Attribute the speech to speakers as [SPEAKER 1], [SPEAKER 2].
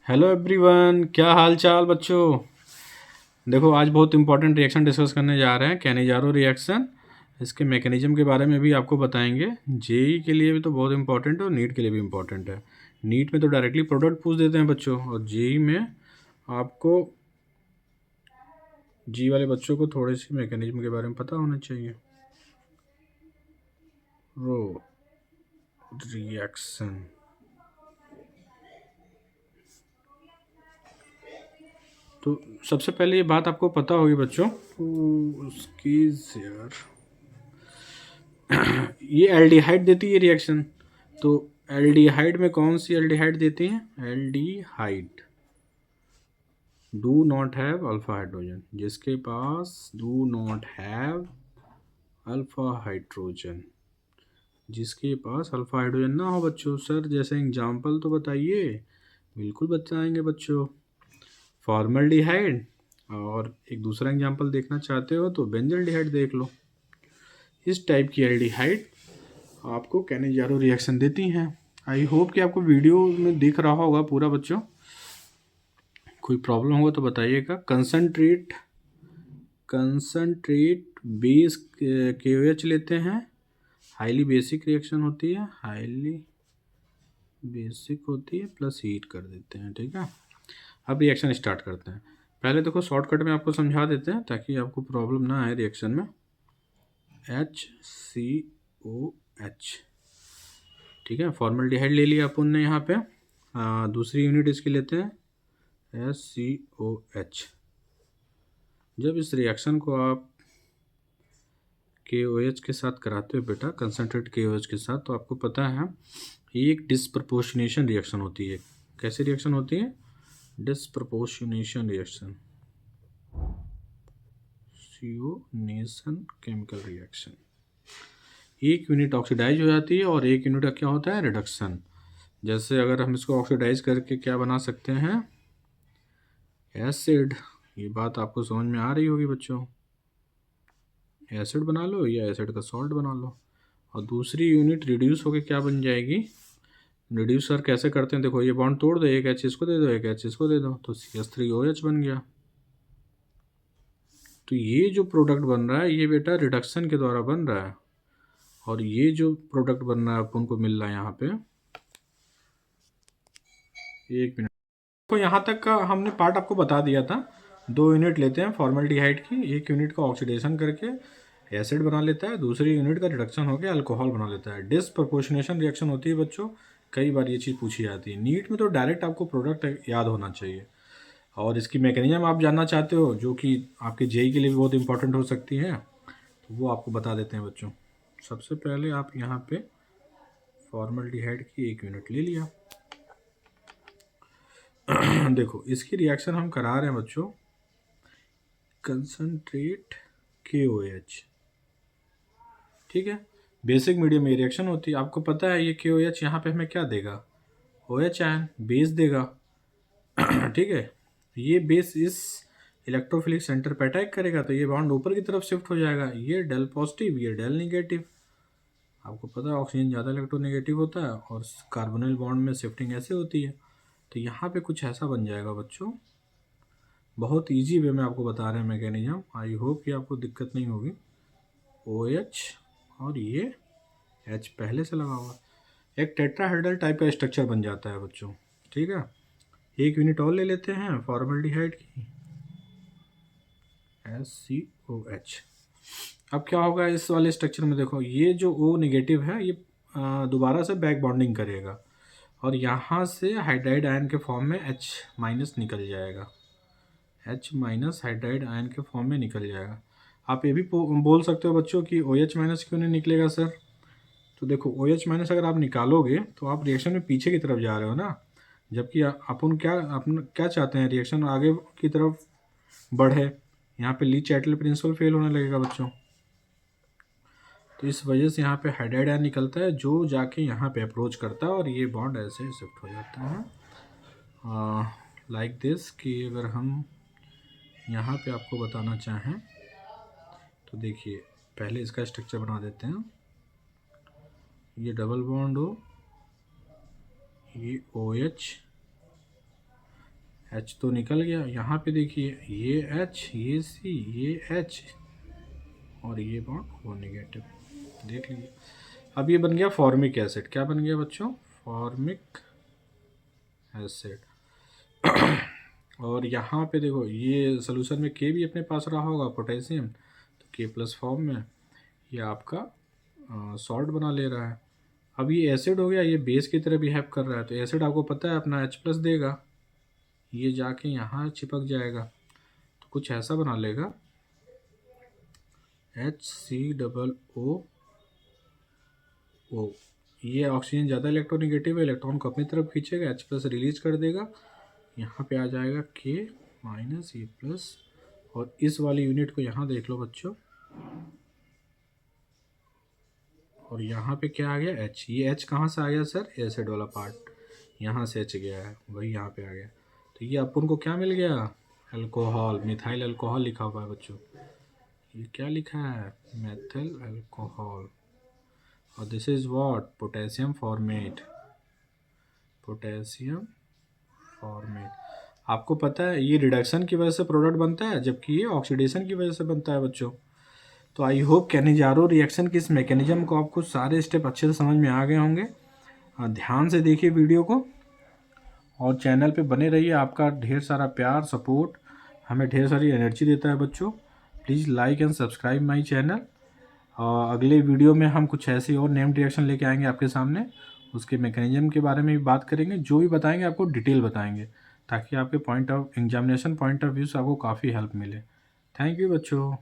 [SPEAKER 1] Hello everyone, क्या हाल चाल बच्चों। देखो, आज बहुत इंपॉर्टेंट रिएक्शन डिस्कस करने जा रहे हैं, कैनिजारो रिएक्शन। इसके मैकेनिज्म के बारे में भी आपको बताएंगे। जेई के लिए भी तो बहुत इंपॉर्टेंट है और नीट के लिए भी इंपॉर्टेंट है। नीट में तो डायरेक्टली प्रोडक्ट पूछ देते हैं बच्चों, और जेई में आपको जी वाले बच्चों को थोड़े से मैकेनिज्म के बारे में पता होना चाहिए। रो रिएक्शन, तो सबसे पहले ये बात आपको पता होगी बच्चों, तो उसकी यार ये एल्डिहाइड देती है रिएक्शन। तो एल्डिहाइड में कौन सी एल्डिहाइड देती है? Aldehyde do not have alpha hydrogen, जिसके पास do not have alpha hydrogen, जिसके पास अल्फा हाइड्रोजन ना हो बच्चों। सर जैसे एग्जांपल तो बताइए। बिल्कुल बताएंगे बच्चों, फॉर्मल्डिहाइड। और एक दूसरा एग्जांपल देखना चाहते हो तो बेंजल्डिहाइड देख लो। इस टाइप की एल्डिहाइड आपको कैनिजारो रिएक्शन देती हैं। आई होप कि आपको वीडियो में दिख रहा होगा पूरा बच्चों। कोई प्रॉब्लम होगा तो बताइएगा। कंसंट्रेट बेस KOH लेते हैं। हाईली बेसिक रिएक्शन होती है, हाईली बेसिक होती है, प्लस हीट कर देते हैं। ठीक है, अब रिएक्शन स्टार्ट करते हैं। पहले देखो, शॉर्टकट में आपको समझा देते हैं ताकि आपको प्रॉब्लम ना आए रिएक्शन में। HCOH, ठीक है, फॉर्मल्डिहाइड ले लिया अपन ने यहाँ पे। दूसरी यूनिट इसकी लेते हैं SCOH। जब इस रिएक्शन को आप KOH के साथ कराते हो बेटा, कंसनट्रेट KOH के साथ, तो आपको पता है ये एक डिस्प्रपोर्शनेशन रिएक्शन होती है। कैसी रिएक्शन होती है? डिस्प्रपोर्शनेशन रिएक्शन, सियोनेशन केमिकल रिएक्शन। एक यूनिट ऑक्सीडाइज हो जाती है और एक यूनिट का क्या होता है? रिडक्शन। जैसे अगर हम इसको ऑक्सीडाइज करके क्या बना सकते हैं? एसिड। ये बात आपको समझ में आ रही होगी बच्चों। एसिड बना लो या एसिड का सॉल्ट बना लो। और दूसरी यूनिट रिड्यूस होकर क्या बन जाएगी? रिड्यूसर कैसे करते हैं? देखो, ये बॉन्ड तोड़ दो, एक एच इसको दे दो, एक एच इसको दे दो, तो CH3OH बन गया। तो ये जो प्रोडक्ट बन रहा है ये बेटा रिडक्शन के द्वारा बन रहा है। और ये जो प्रोडक्ट बन रहा है अपन को मिल रहा है यहाँ पे, एक मिनट। तो यहाँ तक का हमने पार्ट आपको बता दिया था। 2 यूनिट लेते हैं फॉर्मल्डिहाइड की, एक यूनिट का ऑक्सीडेशन करके एसिड बना लेता है, दूसरी यूनिट का रिडक्शन होकर अल्कोहल बना लेता है। डिस्प्रपोर्शनेशन रिएक्शन होती है बच्चों। कई बार ये चीज़ पूछी जाती है नीट में, तो डायरेक्ट आपको प्रोडक्ट याद होना चाहिए। और इसकी मैकेनिज्म आप जानना चाहते हो, जो कि आपके जेई के लिए भी बहुत इंपॉर्टेंट हो सकती है, तो वो आपको बता देते हैं बच्चों। सबसे पहले आप यहाँ पे फॉर्मल्डिहाइड की एक यूनिट ले लिया। देखो, इसकी रिएक्शन हम करा रहे हैं बच्चों, कंसंट्रेट KOH। ठीक है, बेसिक मीडियम ये रिएक्शन होती है। आपको पता है ये KOH यहाँ पे हमें क्या देगा? OH आयन बेस देगा। ठीक है, ये बेस इस इलेक्ट्रोफिलिक सेंटर पर अटैक करेगा तो ये बॉन्ड ऊपर की तरफ शिफ्ट हो जाएगा। ये डेल पॉजिटिव, ये डेल निगेटिव। आपको पता है ऑक्सीजन ज़्यादा इलेक्ट्रोनेगेटिव होता है और कार्बोनिल बॉन्ड में शिफ्टिंग ऐसे होती है। तो यहाँ पे कुछ ऐसा बन जाएगा बच्चों। बहुत इजी वे में आपको बता रहे हैं मैकेनिज्म। आई होप कि आपको दिक्कत नहीं होगी। OH और ये H पहले से लगा हुआ, एक टेट्राहेड्रल टाइप का स्ट्रक्चर बन जाता है बच्चों। ठीक है, एक यूनिट और ले लेते हैं फॉर्मल्डिहाइड की, SCOH। अब क्या होगा इस वाले स्ट्रक्चर में? देखो, ये जो O नेगेटिव है ये दोबारा से बैक बॉन्डिंग करेगा और यहाँ से हाइड्राइड आयन के फॉर्म में H माइनस निकल जाएगा। H माइनस हाइड्राइड आयन के फॉर्म में निकल जाएगा। आप ये भी बोल सकते हो बच्चों कि OH माइनस क्यों नहीं निकलेगा सर? तो देखो, OH माइनस अगर आप निकालोगे तो आप रिएक्शन में पीछे की तरफ जा रहे हो ना, जबकि अपन क्या चाहते हैं? रिएक्शन आगे की तरफ बढ़े। यहाँ पे ली चैटल प्रिंसिपल फेल होने लगेगा बच्चों। तो इस वजह से यहाँ पे हाइड्राइड आयन निकलता है जो जाके यहाँ पे अप्रोच करता है और ये बॉन्ड ऐसे शिफ्ट हो जाता है लाइक दिस। कि अगर हम यहाँ पे आपको बताना चाहें तो देखिए, पहले इसका स्ट्रक्चर बना देते हैं। ये डबल बॉन्ड हो, ये OH H तो निकल गया। यहाँ पे देखिए ये H, ये C, ये H और ये बॉन्ड O नेगेटिव, देख लीजिए। अब ये बन गया फॉर्मिक एसिड। क्या बन गया बच्चों? Formic acid. और यहाँ पे देखो ये सोल्यूशन में K भी अपने पास रहा होगा, पोटेशियम, तो K+ फॉर्म में ये आपका सॉल्ट बना ले रहा है। अब ये एसिड हो गया, ये बेस की तरह बिहेव कर रहा है, तो एसिड आपको पता है अपना H+ देगा, ये जाके यहाँ चिपक जाएगा, तो कुछ ऐसा बना लेगा HCOO। ये ऑक्सीजन ज़्यादा इलेक्ट्रोनेगेटिव है, इलेक्ट्रॉन को अपनी तरफ खींचेगा, H+ रिलीज कर देगा, यहाँ पे आ जाएगा K - A+, और इस वाली यूनिट को यहाँ देख लो बच्चों, और यहाँ पे क्या आ गया? H। ये H कहाँ से आ गया सर? एसिड वाला पार्ट, यहाँ से H गया है, वही यहाँ पे आ गया। तो ये अपन को क्या मिल गया? अल्कोहल, मिथाइल अल्कोहल लिखा हुआ है बच्चों। ये क्या लिखा है? Methyl alcohol. और this is what? Potassium formate. Potassium formate. आपको पता है ये रिडक्शन की वजह से प्रोडक्ट बनता है, जबकि ये ऑक्सीडेशन की वजह से बनता है बच्चों। तो आई होप कैनिजारो रिएक्शन की इस मैकेनिज्म को आपको सारे स्टेप अच्छे से समझ में आ गए होंगे। ध्यान से देखिए वीडियो को और चैनल पे बने रहिए। आपका ढेर सारा प्यार सपोर्ट हमें ढेर सारी एनर्जी देता है बच्चों। Please like and subscribe my channel. और अगले वीडियो में हम कुछ ऐसे और नेम रिएक्शन लेके आएंगे आपके सामने, उसके मैकेनिज्म के बारे में भी बात करेंगे। जो भी बताएंगे आपको डिटेल बताएंगे, ताकि आपके एग्जामिनेशन पॉइंट ऑफ व्यू से आपको काफ़ी हेल्प मिले। थैंक यू बच्चों।